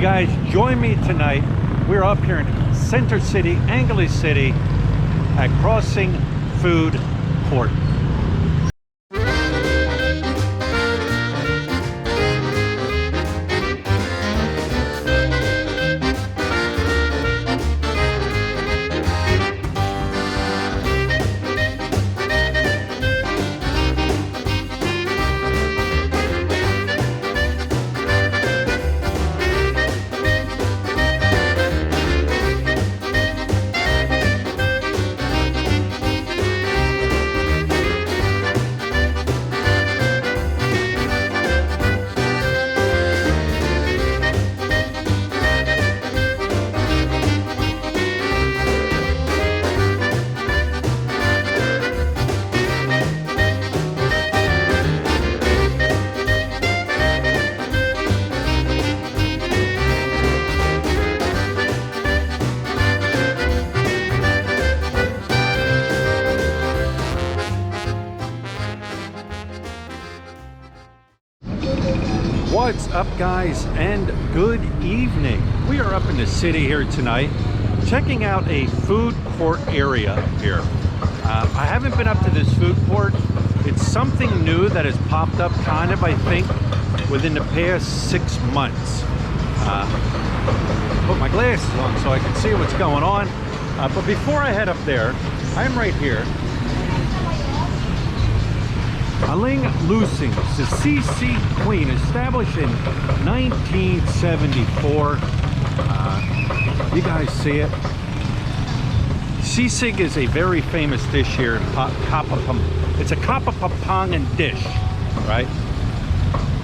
guys, join me tonight. We're up here in Center City, Angeles City, at Crossing Food Court. What's up, guys, and good evening. We are up in the city here tonight, checking out a food court area here. I haven't been up to this food court. It's something new that has popped up kind of, I think, within the past 6 months. Put my glasses on so I can see what's going on. But before I head up there, I'm right here. Aling Lusing, the CC Queen, established in 1974. You guys see it? Sisig is a very famous dish here in It's a Kapampangan dish, right?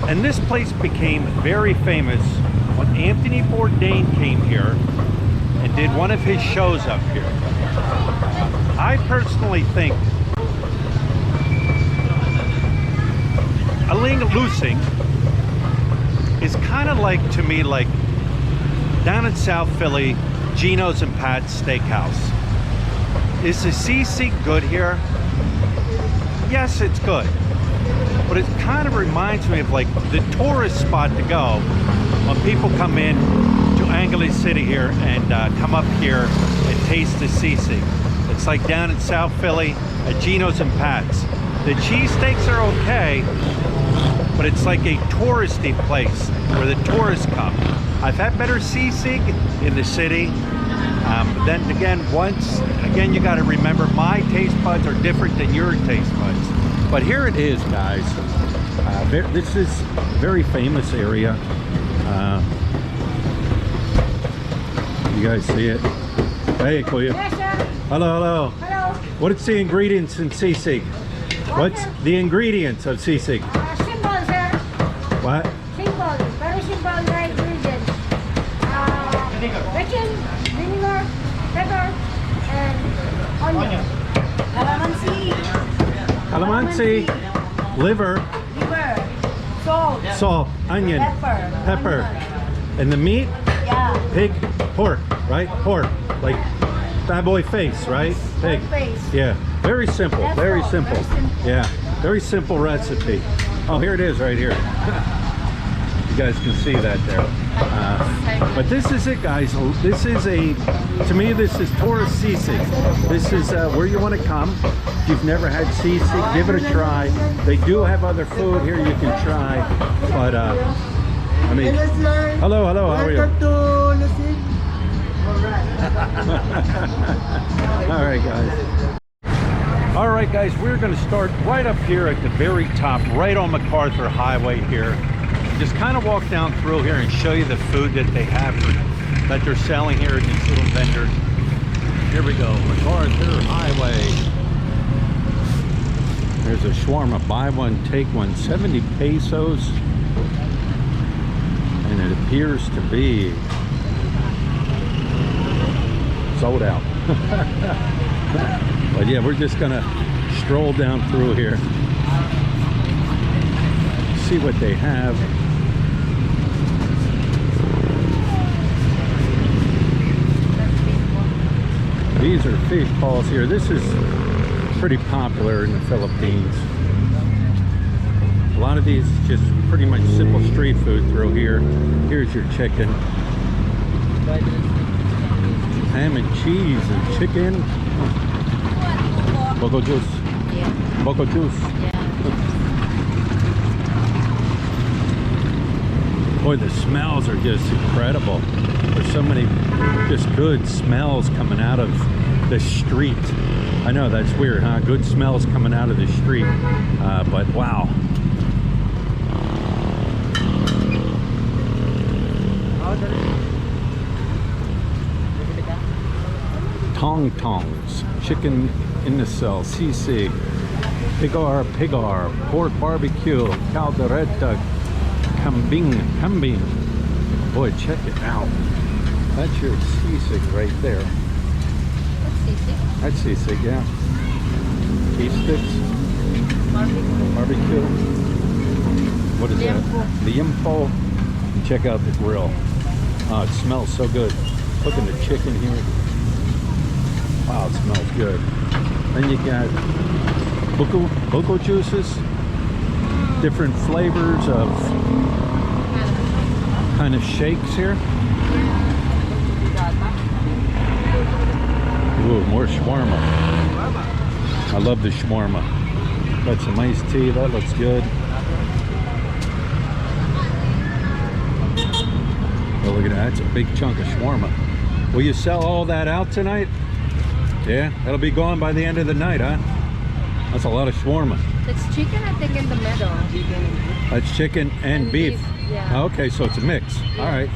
And this place became very famous when Anthony Bourdain came here and did one of his shows up here. I personally think Aling Lusing is kind of like, to me, like down in South Philly, Gino's and Pat's Steakhouse. Is the sisig good here? Yes, it's good. But it kind of reminds me of like the tourist spot to go when people come in to Angeles City here and come up here and taste the sisig. It's like down in South Philly at Gino's and Pat's. The cheesesteaks are okay, but it's like a touristy place where the tourists come. I've had better sisig in the city, but then again, you got to remember my taste buds are different than your taste buds. But here it is, guys. This is a very famous area. You guys see it? Hey, Kuya. Yes, sir. Hello, hello. Hello. What's the ingredients in sisig? What's the ingredients of sisig? Simple, sir. What? Simple. Very simple ingredients. Bacon, vinegar, pepper, and onion. Calamansi, liver, salt, onion, pepper. onion. And the meat? Yeah. Pig, pork, right? Pork, like baboy face, right? Pig. Face. Yeah, very simple, That's very all, simple. very simple. Yeah, very simple recipe. Oh, here it is right here. You guys can see that there. But this is it, guys. This is to me, this is tourist sisig. This is where you want to come. If you've never had sisig, give it a try. They do have other food here you can try. But, I mean, hello, how are you? All right, guys, we're going to start right up here at the very top, right on MacArthur Highway here. Just kind of walk down through here and show you the food that they have that they're selling here at these little vendors. Here we go, MacArthur Highway. There's a shawarma, buy one, take one, 70 pesos. And it appears to be sold out. But yeah, we're just gonna stroll down through here, see what they have. These are fish balls here. This is pretty popular in the Philippines. A lot of these just pretty much simple street food through here. Here's your chicken. Ham and cheese and chicken. Boko juice. Yeah. Boko juice. Yeah. Boy, the smells are just incredible. There's so many just good smells coming out of the street. I know that's weird, huh? Good smells coming out of the street. But wow. Tong tongs, chicken in the cell, sisig, pigar, pork barbecue, caldereta, kambing. Boy, check it out. That's your sisig right there. That's sisig, yeah. Beef sticks, barbecue. What is that? Liempo. And check out the grill. Oh, it smells so good. Look at the chicken here. Wow, it smells good. Then you got boko juices, different flavors of kind of shakes here. Ooh, more shawarma. I love the shawarma. Got some iced tea, that looks good. Oh, look at that, that's a big chunk of shawarma. Will you sell all that out tonight? Yeah, that'll be gone by the end of the night, huh? That's a lot of shawarma. That's chicken, I think, in the middle. That's chicken and beef. Yeah. Okay, so it's a mix. All right.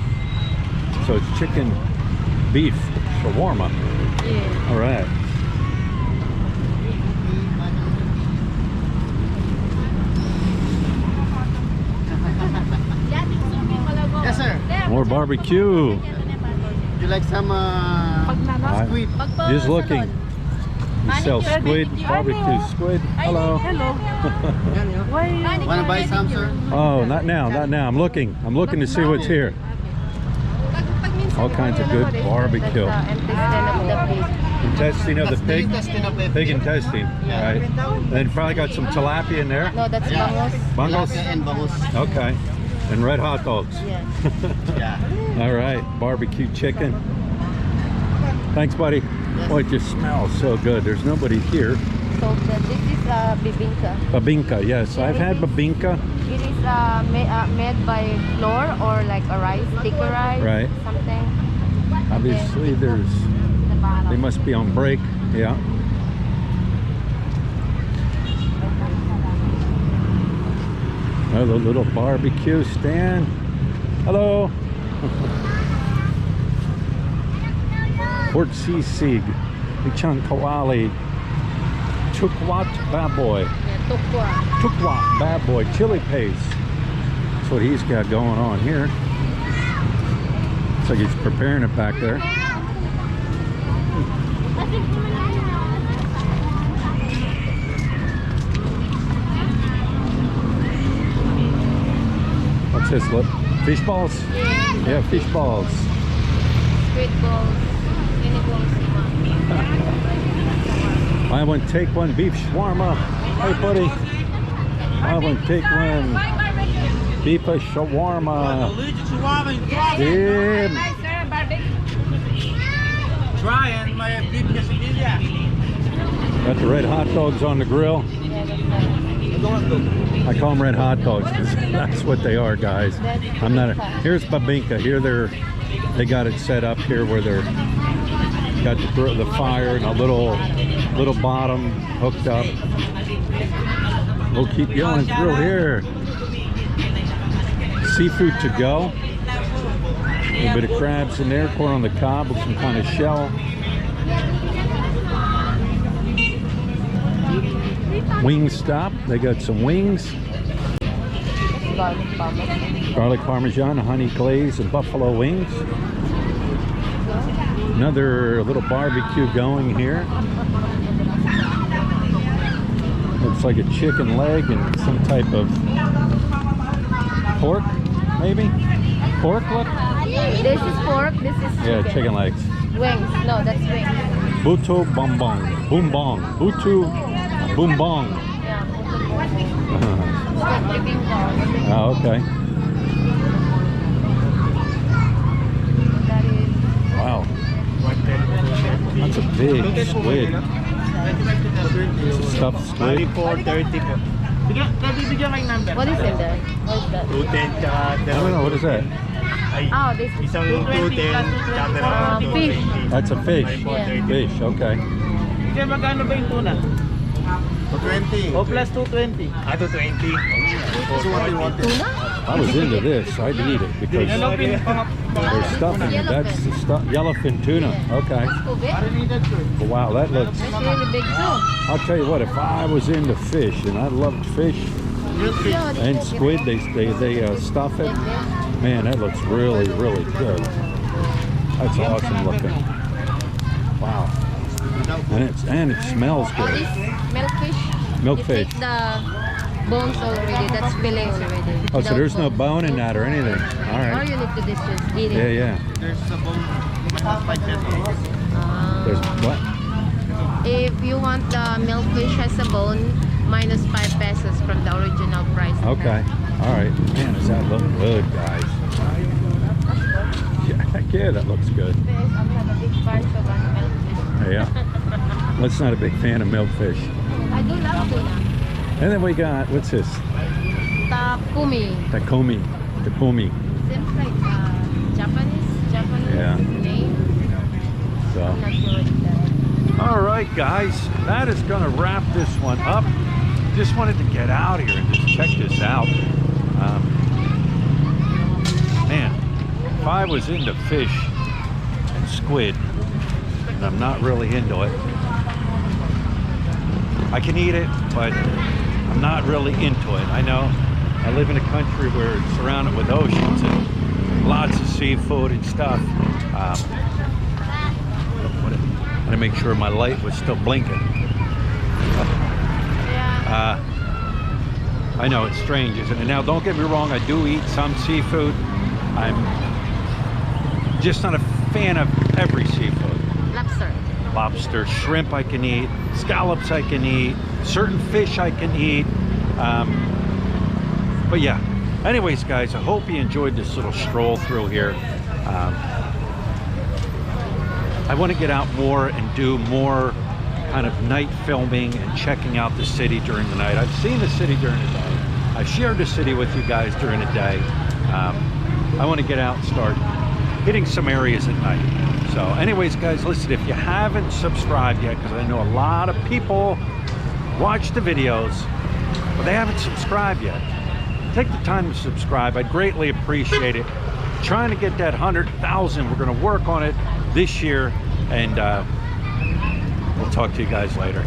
So it's chicken, beef, shawarma. Yeah. All right. Yes, sir. More barbecue. You like some squid? Just looking. You sell squid, barbecue squid. Hello. Wanna buy some, sir? Oh, not now, not now. I'm looking to see what's here. All kinds of good barbecue. Intestine of the pig. Intestine of the Pig intestine. Right. Then probably got some tilapia in there. No, that's Yeah. bangus. Bangos. Tilapia and bangus. Okay. And red hot dogs. Yeah. Yeah. All right. Barbecue chicken. Thanks, buddy. Boy, it just smells so good. There's nobody here. So this is bibingka. Babinka, yes. I've had babinka. It is made by flour or like a rice, sticky rice, Right. something. Obviously, there's. The bottom. They must be on break. Yeah. Another little barbecue stand. Hello. Pork sisig, Ichan Kawali, Chukwat Baboy, Yeah, tukwa. Chukwat Baboy, chili paste. That's what he's got going on here. Looks like he's preparing it back there. What's this? Look, fish balls? Yeah, fish balls. Squid balls. Mini balls. Buy one, take one beef shawarma. Hey, buddy. Buy one, take one beef shawarma. Yeah. Try and my beef quesadilla. Got the red hot dogs on the grill. I call them red hot dogs because that's what they are, guys. I'm not. Here's babinka. Here they got it set up here where they're got the fire and a little bottom hooked up. We'll keep going through here. Seafood to go. A little bit of crabs in there, corn on the cob with some kind of shell. Wing stop. They got some wings. Garlic parmesan. Garlic parmesan, honey glaze, and buffalo wings. Another little barbecue going here. Looks like a chicken leg and some type of pork, maybe? Pork, look? This is pork, this is chicken. Yeah, chicken legs. Wings, no, that's wings. Buto bombong. Boombong. Butu boombong. Yeah, it's like bibingka. Oh, okay. That is big squid. Stuffed squid. 94.30 po. Bigyan, bibigyan kayo number. What is in there? What is that? 210 tsaka I don't know, what is that? Ay, Oh, this is isang 210 tsaka fish. 220. That's a fish. Yeah. Fish, okay. Kaya magkano ba yung tuna? 220. O plus 220. 220. So what do you want? Tuna? I was into this. I'd eat it because Yellowfin there's stuff in it. That's the stuff. Yellowfin tuna. Okay. That's too big. Well, wow, that looks. That's really big too. I'll tell you what. If I was into fish and I loved fish and squid, they stuff it. Man, that looks really good. That's awesome looking. Wow. And it smells Oh, good. this milkfish? Milkfish. You take the bones already. That's fillet already. Oh, so Without there's no bones. bone in that or anything. All Or right. you need to just eat it. Yeah. There's a bone. Minus 5 pesos. There's what? If you want the milkfish has a bone, minus 5 pesos from the original price. Okay. All right. Man, does that look good, guys? Yeah, that looks good. I'm not a big fan of milkfish. Yeah. Let's not a big fan of milkfish. I do love tuna. And then we got, what's this? Takumi. Takumi. Seems like Japanese Yeah. name. So. I'm not sure what that. All right, guys, that is going to wrap this one up. Just wanted to get out here and just check this out. Man, if I was into fish and squid, and I'm not really into it, I can eat it, but I'm not really into it. I know I live in a country where it's surrounded with oceans and lots of seafood and stuff. I want to make sure my light was still blinking. Yeah. I know it's strange, isn't it? Now, don't get me wrong, I do eat some seafood. I'm just not a fan of every seafood. Lobster. Lobster, shrimp I can eat, scallops I can eat, certain fish I can eat. But yeah, anyways, guys, I hope you enjoyed this little stroll through here. I want to get out more and do more kind of night filming and checking out the city during the night. I've seen the city during the day. I've shared the city with you guys during the day. I want to get out and start hitting some areas at night. So anyways, guys, listen, if you haven't subscribed yet, because I know a lot of people watch the videos, but they haven't subscribed yet. Take the time to subscribe. I'd greatly appreciate it. Trying to get that 100,000. We're going to work on it this year, and we'll talk to you guys later.